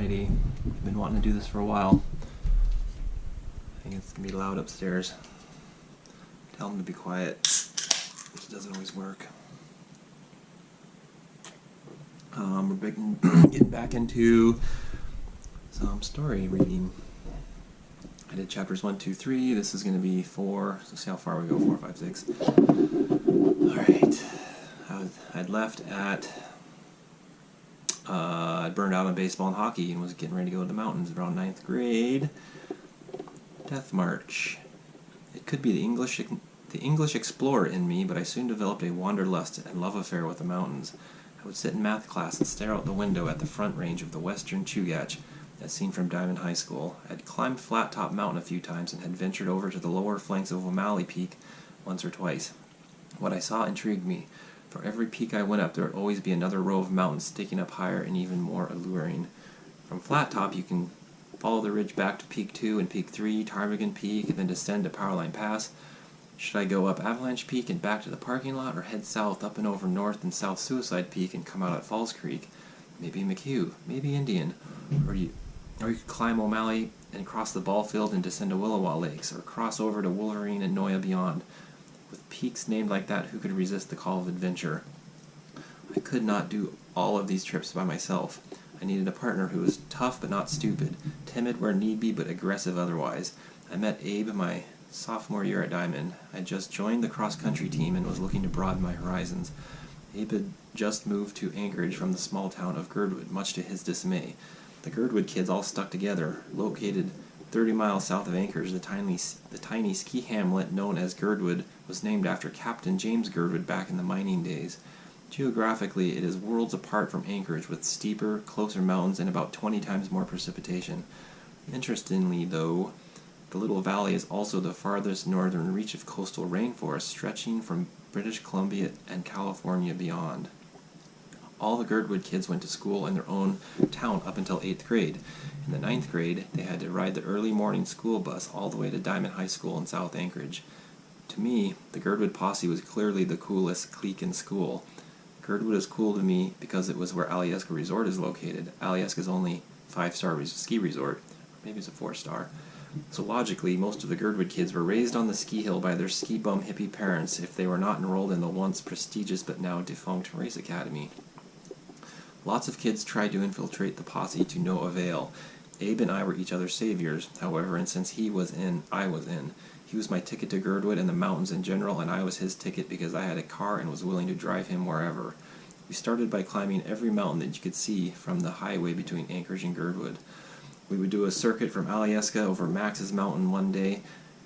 Alrighty, I've been wanting to do this for a while. I think it's going to be loud upstairs. Tell them to be quiet, which doesn't always work. We're getting back into some story reading. I did chapters 1, 2, 3. This is going to be 4. So see how far we go. 4, 5, 6. Alright. I'd left at... I burned out on baseball and hockey and was getting ready to go to the mountains around 9th grade. Death March. It could be the English explorer in me, but I soon developed a wanderlust and love affair with the mountains. I would sit in math class and stare out the window at the front range of the western Chugach, as seen from Diamond High School. I had climbed Flat Top Mountain a few times and had ventured over to the lower flanks of O'Malley Peak once or twice. What I saw intrigued me. For every peak I went up, there would always be another row of mountains sticking up higher and even more alluring. From Flat Top, you can follow the ridge back to Peak 2 and Peak 3, Ptarmigan Peak, and then descend to Powerline Pass. Should I go up Avalanche Peak and back to the parking lot, or head south up and over North and South Suicide Peak and come out at Falls Creek? Maybe McHugh, maybe Indian. Or you could climb O'Malley and cross the ball field and descend to Willowa Lakes, or cross over to Wolverine and Noya beyond. With peaks named like that, who could resist the call of adventure? I could not do all of these trips by myself. I needed a partner who was tough but not stupid, timid where need be but aggressive otherwise. I met Abe my sophomore year at Diamond. I just joined the cross-country team and was looking to broaden my horizons. Abe had just moved to Anchorage from the small town of Girdwood, much to his dismay. The Girdwood kids all stuck together. Located 30 miles south of Anchorage, the tiny ski hamlet known as Girdwood was named after Captain James Girdwood back in the mining days. Geographically, it is worlds apart from Anchorage, with steeper, closer mountains and about 20 times more precipitation. Interestingly, though, the little valley is also the farthest northern reach of coastal rainforest, stretching from British Columbia and California beyond. All the Girdwood kids went to school in their own town up until 8th grade. In the 9th grade, they had to ride the early morning school bus all the way to Diamond High School in South Anchorage. To me, the Girdwood posse was clearly the coolest clique in school. Girdwood is cool to me because it was where Alyeska Resort is located. Alyeska's only 5-star ski resort. Maybe it's a 4-star. So logically, most of the Girdwood kids were raised on the ski hill by their ski bum hippie parents if they were not enrolled in the once prestigious but now defunct race academy. Lots of kids tried to infiltrate the posse to no avail. Abe and I were each other's saviors, however, and since he was in, I was in. He was my ticket to Girdwood and the mountains in general, and I was his ticket because I had a car and was willing to drive him wherever. We started by climbing every mountain that you could see from the highway between Anchorage and Girdwood. We would do a circuit from Alyeska over Max's Mountain one day.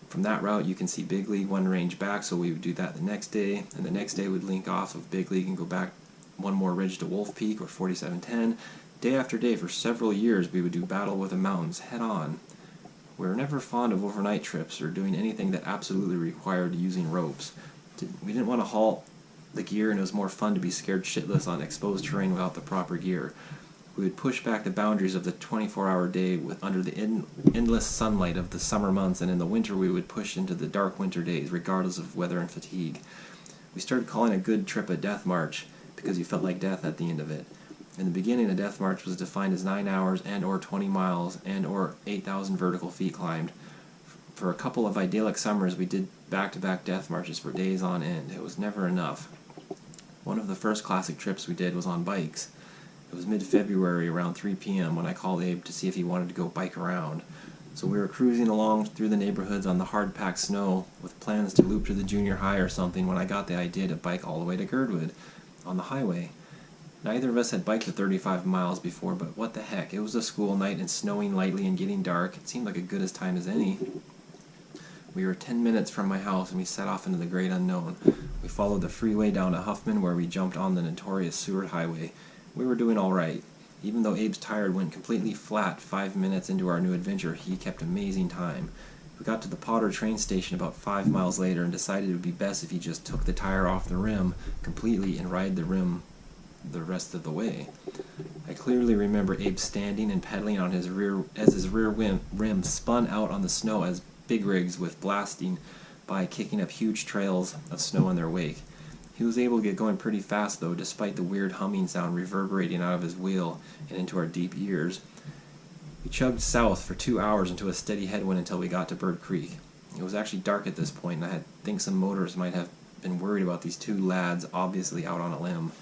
From that route, you can see Big League one range back, so we would do that the next day, and the next day we'd link off of Big League and go back one more ridge to Wolf Peak or 4710. Day after day for several years we would do battle with the mountains head on. We were never fond of overnight trips or doing anything that absolutely required using ropes. We didn't want to haul the gear, and it was more fun to be scared shitless on exposed terrain without the proper gear. We would push back the boundaries of the 24-hour day under the endless sunlight of the summer months, and in the winter we would push into the dark winter days regardless of weather and fatigue. We started calling a good trip a death march because you felt like death at the end of it. In the beginning, a death march was defined as 9 hours and or 20 miles and or 8,000 vertical feet climbed. For a couple of idyllic summers, we did back-to-back death marches for days on end. It was never enough. One of the first classic trips we did was on bikes. It was mid-February around 3 p.m. when I called Abe to see if he wanted to go bike around. So we were cruising along through the neighborhoods on the hard-packed snow with plans to loop to the junior high or something when I got the idea to bike all the way to Girdwood on the highway. Neither of us had biked the 35 miles before, but what the heck, it was a school night and snowing lightly and getting dark. It seemed like a good as time as any. We were 10 minutes from my house and we set off into the great unknown. We followed the freeway down to Huffman where we jumped on the notorious Seward Highway. We were doing all right. Even though Abe's tire went completely flat 5 minutes into our new adventure, he kept amazing time. We got to the Potter train station about 5 miles later and decided it would be best if he just took the tire off the rim completely and ride the rim the rest of the way. I clearly remember Abe standing and pedaling on his rear as his rear rim spun out on the snow as big rigs with blasting by, kicking up huge trails of snow in their wake. He was able to get going pretty fast though, despite the weird humming sound reverberating out of his wheel and into our deep ears. chugged south for 2 hours into a steady headwind until we got to Bird Creek. It was actually dark at this point, and I think some motorists might have been worried about these two lads obviously out on a limb.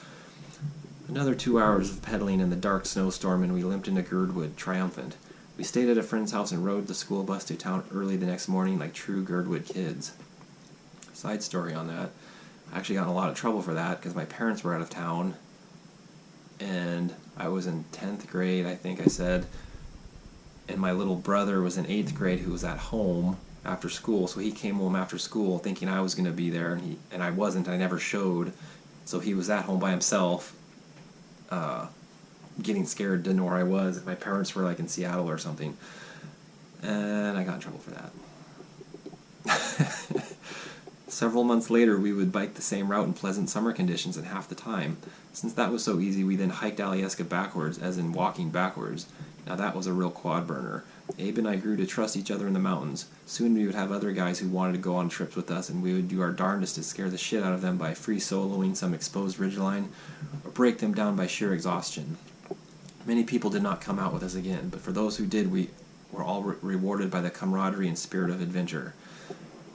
Another 2 hours of pedaling in the dark snowstorm, and we limped into Girdwood, triumphant. We stayed at a friend's house and rode the school bus to town early the next morning like true Girdwood kids. Side story on that, I actually got in a lot of trouble for that because my parents were out of town, and I was in 10th grade, I think I said, and my little brother was in 8th grade who was at home after school, so he came home after school thinking I was going to be there, and I wasn't. I never showed, so he was at home by himself, getting scared, didn't know where I was, if my parents were like in Seattle or something, and I got in trouble for that. Several months later, we would bike the same route in pleasant summer conditions in half the time. Since that was so easy, we then hiked Alyeska backwards, as in walking backwards. Now that was a real quad burner. Abe and I grew to trust each other in the mountains. Soon we would have other guys who wanted to go on trips with us, and we would do our darndest to scare the shit out of them by free soloing some exposed ridgeline, or break them down by sheer exhaustion. Many people did not come out with us again, but for those who did, we were all rewarded by the camaraderie and spirit of adventure.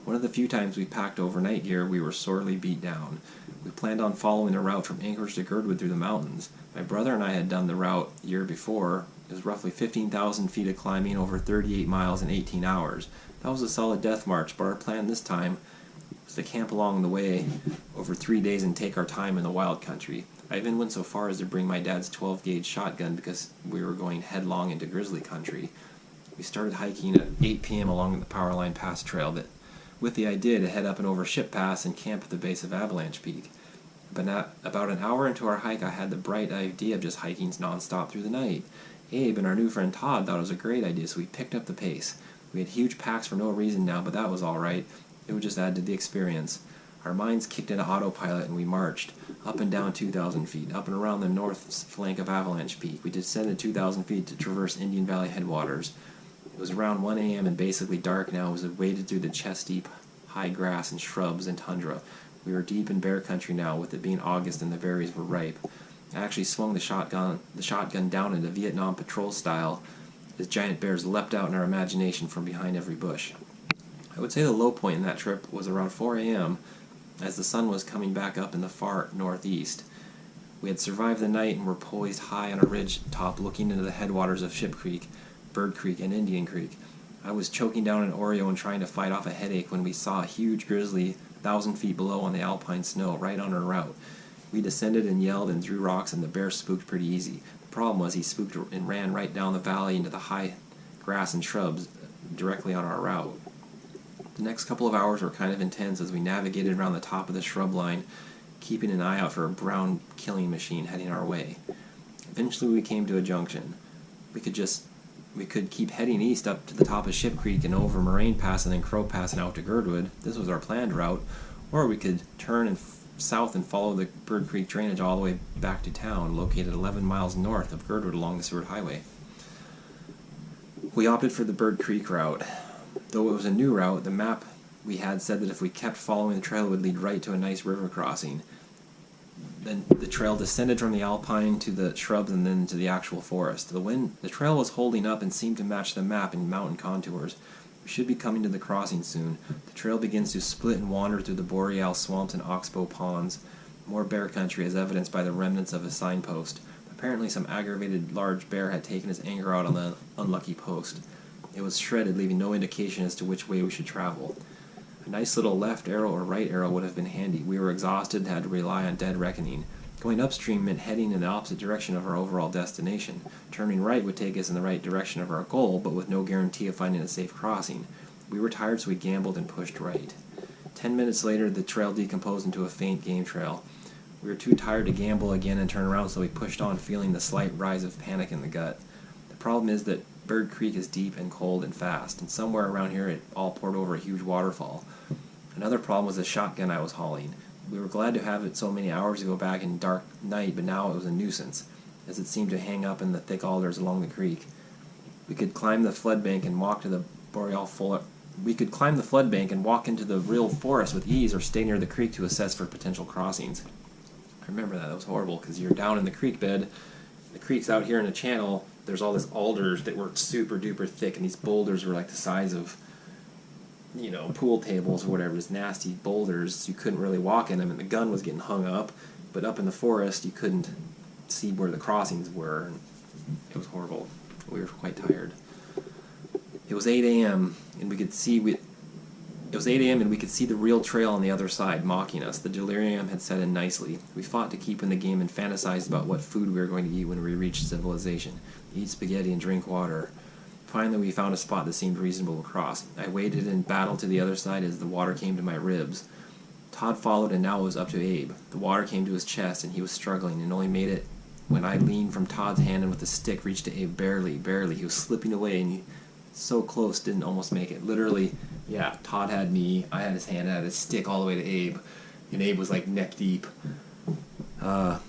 One of the few times we packed overnight gear, we were sorely beat down. We planned on following a route from Anchorage to Girdwood through the mountains. My brother and I had done the route the year before. It was roughly 15,000 feet of climbing over 38 miles in 18 hours. That was a solid death march, but our plan this time was to camp along the way over 3 days and take our time in the wild country. I even went so far as to bring my dad's 12-gauge shotgun because we were going headlong into grizzly country. We started hiking at 8 p.m. along the Powerline Pass Trail with the idea to head up and over Ship Pass and camp at the base of Avalanche Peak. But about an hour into our hike, I had the bright idea of just hiking nonstop through the night. Abe and our new friend Todd thought it was a great idea, so we picked up the pace. We had huge packs for no reason now, but that was all right. It would just add to the experience. Our minds kicked into autopilot, and we marched up and down 2,000 feet, up and around the north flank of Avalanche Peak. We descended 2,000 feet to traverse Indian Valley headwaters. It was around 1 a.m. and basically dark now as we waded through the chest-deep high grass and shrubs and tundra. We were deep in bear country now, with it being August and the berries were ripe. I actually swung the shotgun down into Vietnam patrol style as giant bears leapt out in our imagination from behind every bush. I would say the low point in that trip was around 4 a.m. as the sun was coming back up in the far northeast. We had survived the night and were poised high on a ridge top looking into the headwaters of Ship Creek, Bird Creek, and Indian Creek. I was choking down an Oreo and trying to fight off a headache when we saw a huge grizzly 1,000 feet below on the alpine snow right on our route. We descended and yelled and threw rocks, and the bear spooked pretty easy. The problem was he spooked and ran right down the valley into the high grass and shrubs directly on our route. The next couple of hours were kind of intense as we navigated around the top of the shrub line, keeping an eye out for a brown killing machine heading our way. Eventually we came to a junction. We could keep heading east up to the top of Ship Creek and over Moraine Pass and then Crow Pass and out to Girdwood. This was our planned route. Or we could turn south and follow the Bird Creek drainage all the way back to town, located 11 miles north of Girdwood along the Seward Highway. We opted for the Bird Creek route. Though it was a new route, the map we had said that if we kept following the trail, it would lead right to a nice river crossing. Then the trail descended from the alpine to the shrubs and then to the actual forest. The trail was holding up and seemed to match the map in mountain contours. We should be coming to the crossing soon. The trail begins to split and wander through the boreal swamps and oxbow ponds. More bear country as evidenced by the remnants of a signpost. Apparently some aggravated large bear had taken his anger out on the unlucky post. It was shredded, leaving no indication as to which way we should travel. A nice little left arrow or right arrow would have been handy. We were exhausted and had to rely on dead reckoning. Going upstream meant heading in the opposite direction of our overall destination. Turning right would take us in the right direction of our goal, but with no guarantee of finding a safe crossing. We were tired, so we gambled and pushed right. 10 minutes later, the trail decomposed into a faint game trail. We were too tired to gamble again and turn around, so we pushed on, feeling the slight rise of panic in the gut. The problem is that Bird Creek is deep and cold and fast, and somewhere around here it all poured over a huge waterfall. Another problem was the shotgun I was hauling. We were glad to have it so many hours ago back in dark night, but now it was a nuisance, as it seemed to hang up in the thick alders along the creek. We could climb the flood bank and walk to the We could climb the flood bank and walk into the real forest with ease, or stay near the creek to assess for potential crossings. I remember that was horrible, because you're down in the creek bed, the creek's out here in a channel, there's all these alders that were super duper thick, and these boulders were like the size of, you know, pool tables or whatever, these nasty boulders. You couldn't really walk in them, and the gun was getting hung up, but up in the forest you couldn't see where the crossings were, and it was horrible. We were quite tired. It was 8 a.m. and we could see the real trail on the other side mocking us. The delirium had set in nicely. We fought to keep in the game and fantasized about what food we were going to eat when we reached civilization. Eat spaghetti and drink water. Finally, we found a spot that seemed reasonable to cross. I waded in battle to the other side as the water came to my ribs. Todd followed, and now it was up to Abe. The water came to his chest, and he was struggling, and only made it when I leaned from Todd's hand and with the stick reached to Abe barely. He was slipping away, and he so close, didn't almost make it. Literally, yeah, Todd had me, I had his hand, I had his stick all the way to Abe, and Abe was like neck deep. And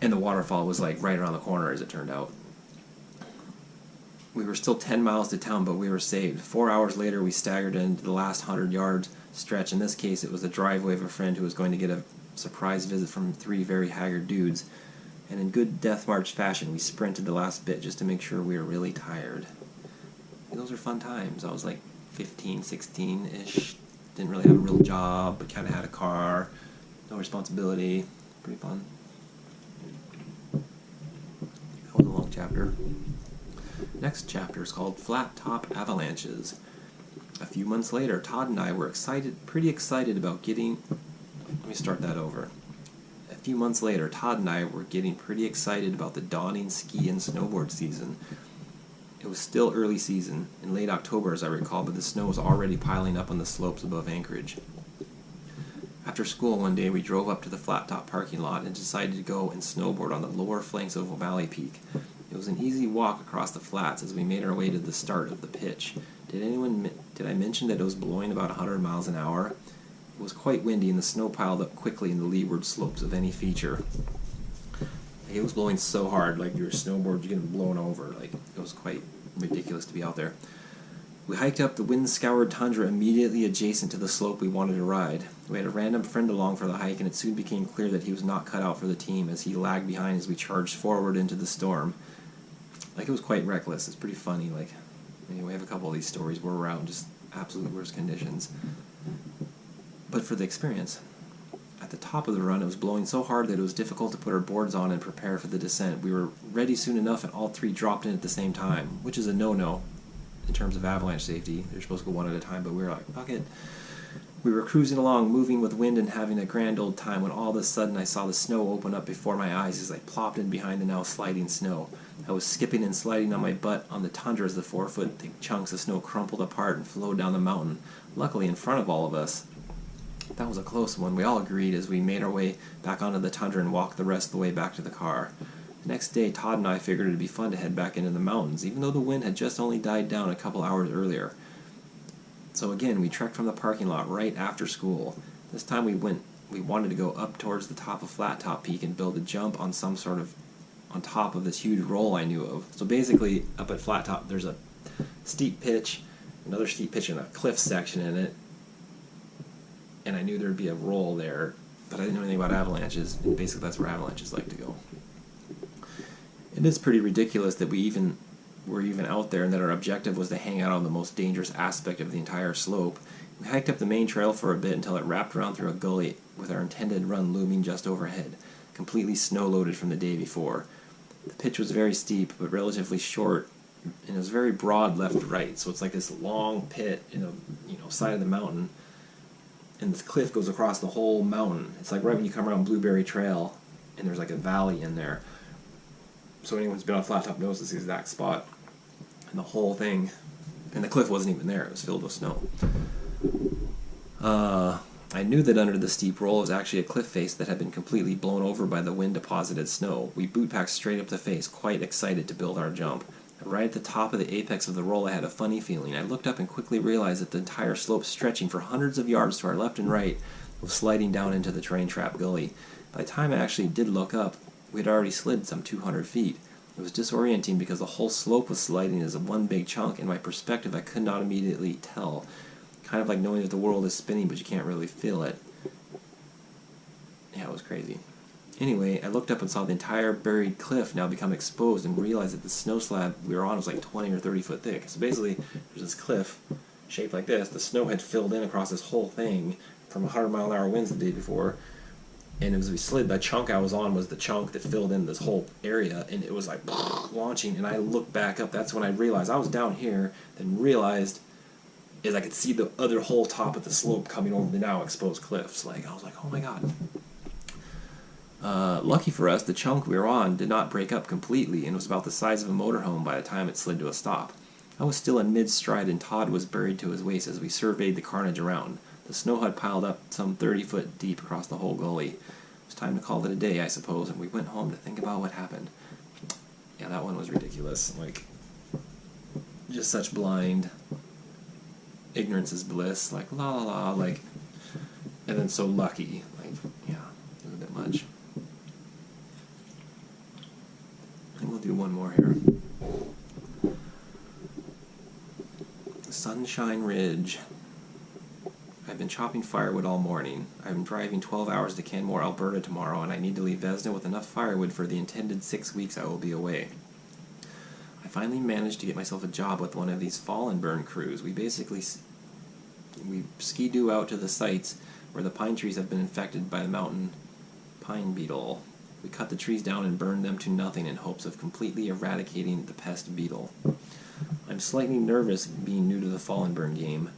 the waterfall was like right around the corner, as it turned out. We were still 10 miles to town, but we were saved. 4 hours later, we staggered into the last 100-yard stretch. In this case, it was the driveway of a friend who was going to get a surprise visit from 3 very haggard dudes. And in good Death March fashion, we sprinted the last bit just to make sure we were really tired. Those are fun times. I was like 15, 16-ish. Didn't really have a real job, but kind of had a car. No responsibility. Pretty fun. That was a long chapter. Next chapter is called Flat Top Avalanches. A few months later, Todd and I were pretty excited about getting... Let me start that over. A few months later, Todd and I were getting pretty excited about the dawning ski and snowboard season. It was still early season, in late October as I recall, but the snow was already piling up on the slopes above Anchorage. After school one day, we drove up to the Flat Top parking lot and decided to go and snowboard on the lower flanks of Valley Peak. It was an easy walk across the flats as we made our way to the start of the pitch. Did I mention that it was blowing about 100 miles an hour? It was quite windy and the snow piled up quickly in the leeward slopes of any feature. It was blowing so hard, like your snowboard, you're getting blown over. Like, it was quite ridiculous to be out there. We hiked up the wind-scoured tundra immediately adjacent to the slope we wanted to ride. We had a random friend along for the hike, and it soon became clear that he was not cut out for the team as he lagged behind as we charged forward into the storm. Like, it was quite reckless. It's pretty funny. Like, we have a couple of these stories where we're out in just absolute worst conditions. But for the experience. At the top of the run, it was blowing so hard that it was difficult to put our boards on and prepare for the descent. We were ready soon enough, and all 3 dropped in at the same time, which is a no-no in terms of avalanche safety. You're supposed to go one at a time, but we were like, fuck it. We were cruising along, moving with wind and having a grand old time, when all of a sudden I saw the snow open up before my eyes as I plopped in behind the now sliding snow. I was skipping and sliding on my butt on the tundra as the 4-foot thick chunks of snow crumpled apart and flowed down the mountain, luckily in front of all of us. That was a close one, we all agreed as we made our way back onto the tundra and walked the rest of the way back to the car. The next day, Todd and I figured it would be fun to head back into the mountains, even though the wind had just only died down a couple hours earlier. So again, we trekked from the parking lot right after school. This time we wanted to go up towards the top of Flat Top Peak and build a jump on on top of this huge roll I knew of. So basically, up at Flat Top, there's a steep pitch, another steep pitch, and a cliff section in it. And I knew there'd be a roll there, but I didn't know anything about avalanches, and basically that's where avalanches like to go. It is pretty ridiculous that we were even out there and that our objective was to hang out on the most dangerous aspect of the entire slope. We hiked up the main trail for a bit until it wrapped around through a gully with our intended run looming just overhead, completely snow-loaded from the day before. The pitch was very steep, but relatively short, and it was very broad left to right, so it's like this long pit in a side of the mountain, and the cliff goes across the whole mountain. It's like right when you come around Blueberry Trail, and there's like a valley in there. So anyone who's been on Flat Top knows this exact spot. And the whole thing, and the cliff wasn't even there, it was filled with snow. I knew that under the steep roll was actually a cliff face that had been completely blown over by the wind-deposited snow. We boot-packed straight up the face, quite excited to build our jump. Right at the top of the apex of the roll, I had a funny feeling. I looked up and quickly realized that the entire slope, stretching for hundreds of yards to our left and right, was sliding down into the train trap gully. By the time I actually did look up, we had already slid some 200 feet. It was disorienting because the whole slope was sliding as one big chunk. In my perspective, I could not immediately tell. Kind of like knowing that the world is spinning, but you can't really feel it. Yeah, it was crazy. Anyway, I looked up and saw the entire buried cliff now become exposed and realized that the snow slab we were on was like 20 or 30 foot thick. So basically, there's this cliff shaped like this. The snow had filled in across this whole thing from 100-mile-an-hour winds the day before. And as we slid, the chunk I was on was the chunk that filled in this whole area, and it was like launching, and I looked back up. That's when I realized I was down here, then realized is I could see the other whole top of the slope coming over the now exposed cliffs. Like, I was like, oh my god. Lucky for us, the chunk we were on did not break up completely and was about the size of a motorhome by the time it slid to a stop. I was still in mid-stride and Todd was buried to his waist as we surveyed the carnage around. The snow had piled up some 30 foot deep across the whole gully. It was time to call it a day, I suppose, and we went home to think about what happened. Yeah, that one was ridiculous. Like, just such blind ignorance is bliss. Like, la la la, like, and then so lucky. Like, yeah, it was a bit much. I think we'll do one more here. Sunshine Ridge. I've been chopping firewood all morning. I'm driving 12 hours to Canmore, Alberta tomorrow, and I need to leave Vesna with enough firewood for the intended 6 weeks I will be away. I finally managed to get myself a job with one of these fall and burn crews. We ski-doo out to the sites where the pine trees have been infected by the mountain pine beetle. We cut the trees down and burn them to nothing in hopes of completely eradicating the pest beetle. I'm slightly nervous being new to the fall and burn game.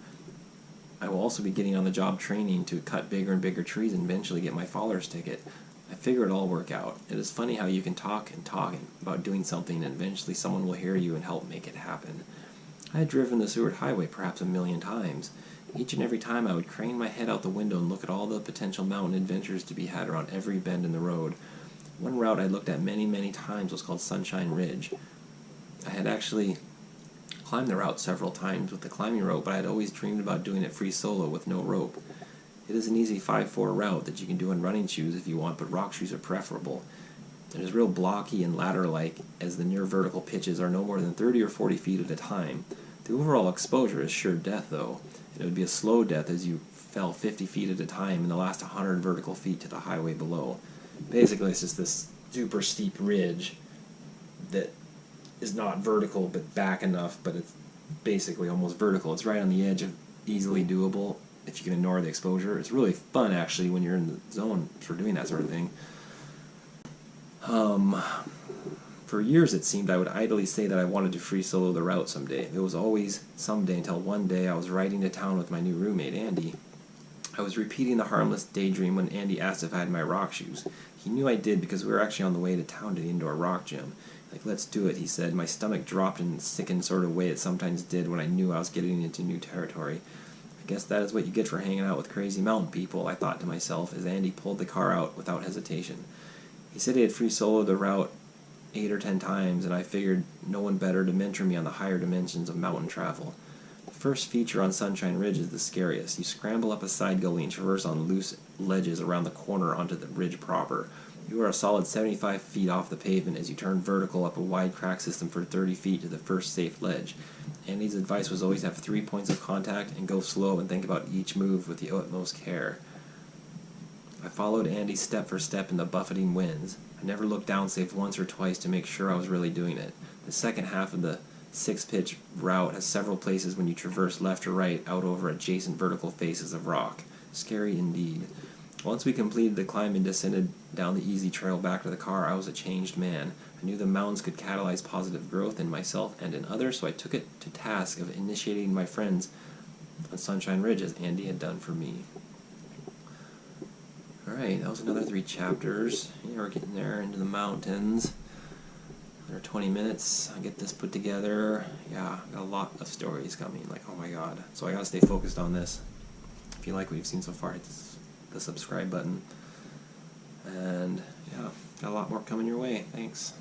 I will also be getting on the job training to cut bigger and bigger trees and eventually get my faller's ticket. I figure it'll all work out. It is funny how you can talk and talk about doing something and eventually someone will hear you and help make it happen. I had driven the Seward Highway perhaps 1,000,000 times. Each and every time I would crane my head out the window and look at all the potential mountain adventures to be had around every bend in the road. One route I looked at many, many times was called Sunshine Ridge. I had actually climbed the route several times with the climbing rope, but I had always dreamed about doing it free solo with no rope. It is an easy 5'4" route that you can do in running shoes if you want, but rock shoes are preferable. It is real blocky and ladder-like, as the near vertical pitches are no more than 30 or 40 feet at a time. The overall exposure is sure death, though. It would be a slow death as you fell 50 feet at a time in the last 100 vertical feet to the highway below. Basically, it's just this super steep ridge that is not vertical but back enough, but it's basically almost vertical. It's right on the edge of easily doable if you can ignore the exposure. It's really fun actually when you're in the zone for doing that sort of thing. For years it seemed I would idly say that I wanted to free solo the route someday. It was always someday until one day I was riding to town with my new roommate, Andy. I was repeating the harmless daydream when Andy asked if I had my rock shoes. He knew I did because we were actually on the way to town to the indoor rock gym. Like, let's do it, he said. My stomach dropped in a sickened sort of way it sometimes did when I knew I was getting into new territory. I guess that is what you get for hanging out with crazy mountain people, I thought to myself as Andy pulled the car out without hesitation. He said he had free soloed the route 8 or 10 times, and I figured no one better to mentor me on the higher dimensions of mountain travel. The first feature on Sunshine Ridge is the scariest. You scramble up a side gully and traverse on loose ledges around the corner onto the ridge proper. You are a solid 75 feet off the pavement as you turn vertical up a wide crack system for 30 feet to the first safe ledge. Andy's advice was always have 3 points of contact and go slow and think about each move with the utmost care. I followed Andy step for step in the buffeting winds. I never looked down save once or twice to make sure I was really doing it. The second half of the 6-pitch route has several places when you traverse left or right out over adjacent vertical faces of rock. Scary indeed. Once we completed the climb and descended down the easy trail back to the car, I was a changed man. I knew the mountains could catalyze positive growth in myself and in others, so I took it to task of initiating my friends on Sunshine Ridge as Andy had done for me. Alright, that was another 3 chapters. Yeah, we're getting there into the mountains. Another 20 minutes. I get this put together. Yeah, got a lot of stories coming. Like, oh my god. So I gotta stay focused on this. If you like what you've seen so far, hit the subscribe button. And yeah, got a lot more coming your way. Thanks.